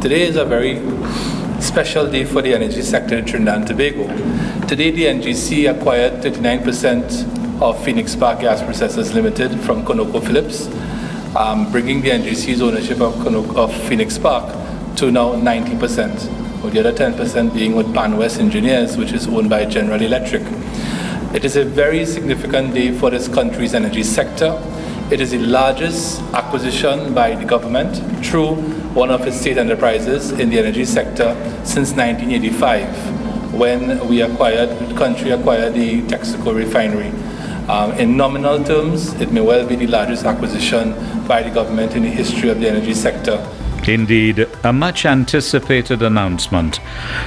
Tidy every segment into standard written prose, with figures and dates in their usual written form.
Today is a very special day for the energy sector in Trinidad and Tobago. Today, the NGC acquired 39% of Phoenix Park Gas Processors Limited from ConocoPhillips, bringing the NGC's ownership of Phoenix Park to now 90%, with the other 10% being with PanWest Engineers, which is owned by General Electric. It is a very significant day for this country's energy sector. It is the largest acquisition by the government through one of its state enterprises in the energy sector since 1985, when the country acquired the Texaco refinery. In nominal terms, it may well be the largest acquisition by the government in the history of the energy sector. Indeed, a much anticipated announcement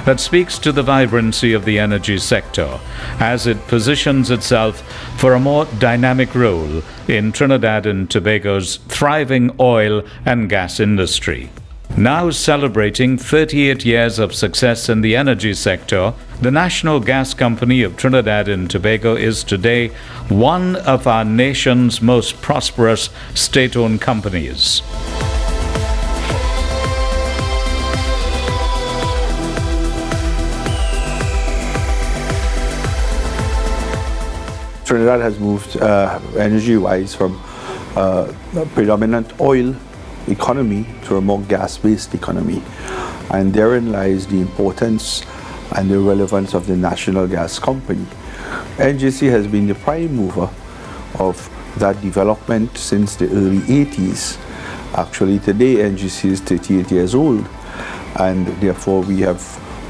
that speaks to the vibrancy of the energy sector as it positions itself for a more dynamic role in Trinidad and Tobago's thriving oil and gas industry. Now celebrating 38 years of success in the energy sector, the National Gas Company of Trinidad and Tobago is today one of our nation's most prosperous state-owned companies. Trinidad has moved energy-wise from a predominant oil economy to a more gas-based economy, and therein lies the importance and the relevance of the National Gas Company. NGC has been the prime mover of that development since the early 80s. Actually, today NGC is 38 years old, and therefore we have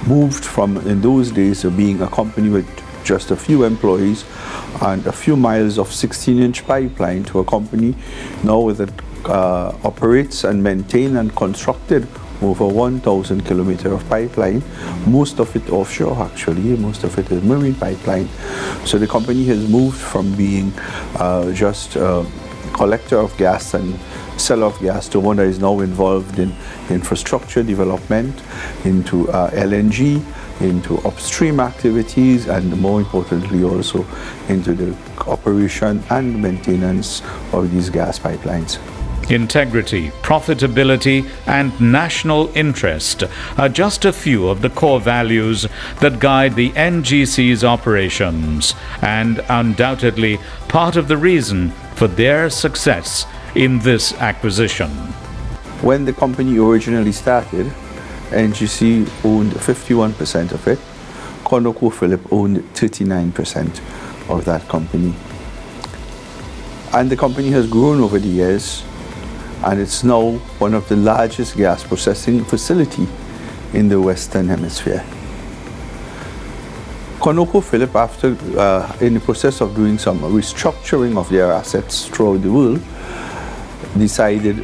moved from, in those days, of being a company with just a few employees and a few miles of 16-inch pipeline to a company now that operates and maintains and constructed over 1,000 kilometers of pipeline, most of it offshore actually, most of it is marine pipeline. So the company has moved from being just a collector of gas and seller of gas to one that is now involved in infrastructure development, into LNG, into upstream activities, and more importantly also into the operation and maintenance of these gas pipelines. Integrity, profitability, and national interest are just a few of the core values that guide the NGC's operations, and undoubtedly part of the reason for their success in this acquisition. When the company originally started, NGC owned 51% of it. ConocoPhillips owned 39% of that company. And the company has grown over the years, and it's now one of the largest gas processing facilities in the Western Hemisphere. ConocoPhillips, after in the process of doing some restructuring of their assets throughout the world, decided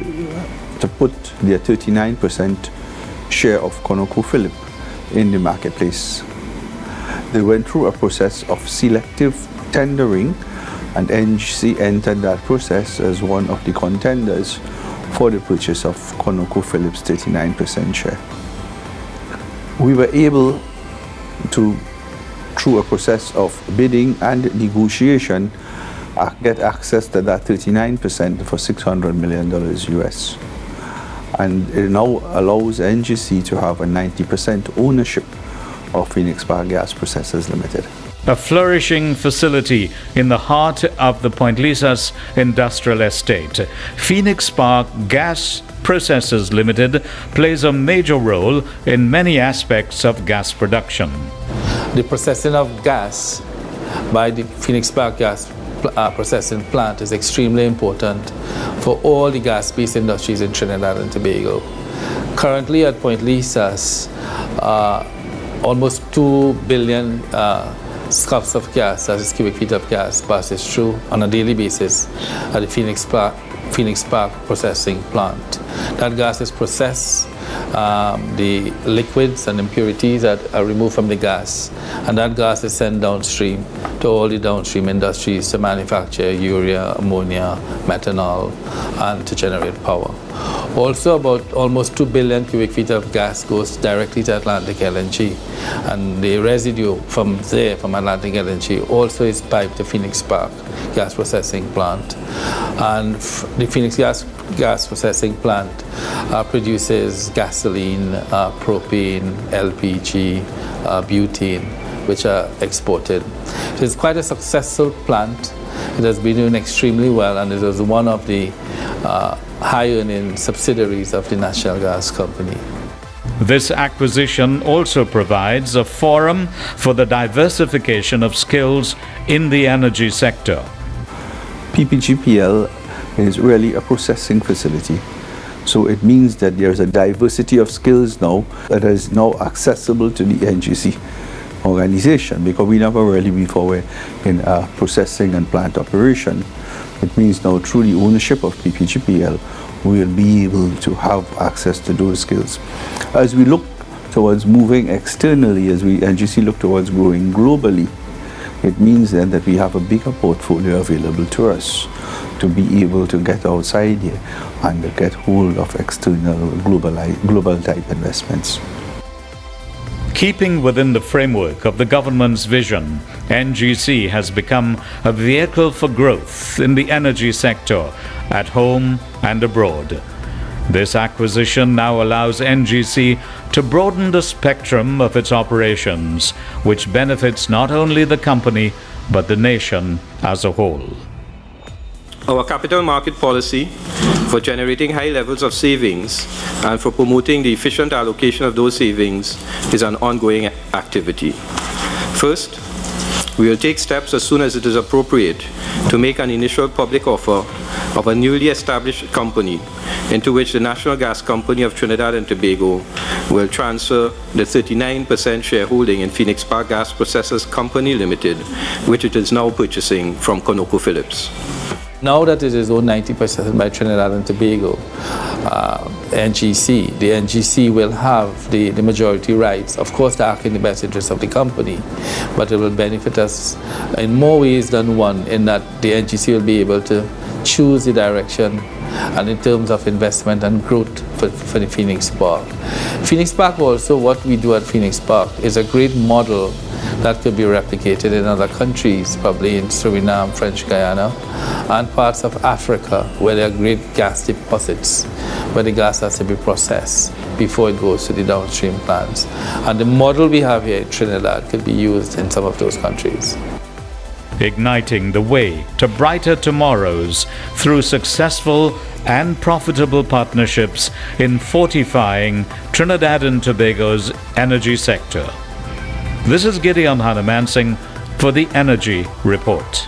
to put their 39% share of ConocoPhillips in the marketplace. They went through a process of selective tendering, and NGC entered that process as one of the contenders for the purchase of ConocoPhillips' 39% share. We were able to, through a process of bidding and negotiation, get access to that 39% for $600 million US. And it now allows NGC to have a 90% ownership of Phoenix Park Gas Processors Limited. A flourishing facility in the heart of the Point Lisas industrial estate, Phoenix Park Gas Processors Limited plays a major role in many aspects of gas production. The processing of gas by the Phoenix Park Gas processing plant is extremely important for all the gas-based industries in Trinidad and Tobago. Currently at Point Lisas, almost 2 billion scuffs of gas, that is cubic feet of gas, passes through on a daily basis at the Phoenix Park processing plant. That gas is processed, the liquids and impurities that are removed from the gas, and that gas is sent downstream to all the downstream industries to manufacture urea, ammonia, methanol, and to generate power. Also, about almost 2 billion cubic feet of gas goes directly to Atlantic LNG, and the residue from there, from Atlantic LNG, also is piped to Phoenix Park Gas Processing Plant. And the Phoenix Gas Processing Plant produces gasoline, propane, LPG, butane, which are exported. So it's quite a successful plant. It has been doing extremely well, and it was one of the high-earning subsidiaries of the National Gas Company. This acquisition also provides a forum for the diversification of skills in the energy sector. PPGPL is really a processing facility. So it means that there's a diversity of skills now that is now accessible to the NGC organization, because we never really before were in processing and plant operation. It means now through the ownership of PPGPL, we will be able to have access to those skills. As we look towards moving externally, as we NGC look towards growing globally, it means then that we have a bigger portfolio available to us to be able to get outside here and get hold of external global type investments. Keeping within the framework of the government's vision, NGC has become a vehicle for growth in the energy sector at home and abroad. This acquisition now allows NGC to broaden the spectrum of its operations, which benefits not only the company but the nation as a whole. Our capital market policy for generating high levels of savings and for promoting the efficient allocation of those savings is an ongoing activity. First, we will take steps as soon as it is appropriate to make an initial public offer of a newly established company into which the National Gas Company of Trinidad and Tobago will transfer the 39% shareholding in Phoenix Park Gas Processors Company Limited, which it is now purchasing from ConocoPhillips. Now that it is owned 90% by Trinidad and Tobago, NGC, the NGC will have the majority rights, of course to act in the best interest of the company, but it will benefit us in more ways than one, in that the NGC will be able to choose the direction and in terms of investment and growth for the Phoenix Park. Phoenix Park also, what we do at Phoenix Park is a great model that could be replicated in other countries, probably in Suriname, French Guyana, and parts of Africa where there are great gas deposits, where the gas has to be processed before it goes to the downstream plants. And the model we have here in Trinidad could be used in some of those countries. Igniting the way to brighter tomorrows through successful and profitable partnerships in fortifying Trinidad and Tobago's energy sector. This is Gideon Hanamansing for the Energy Report.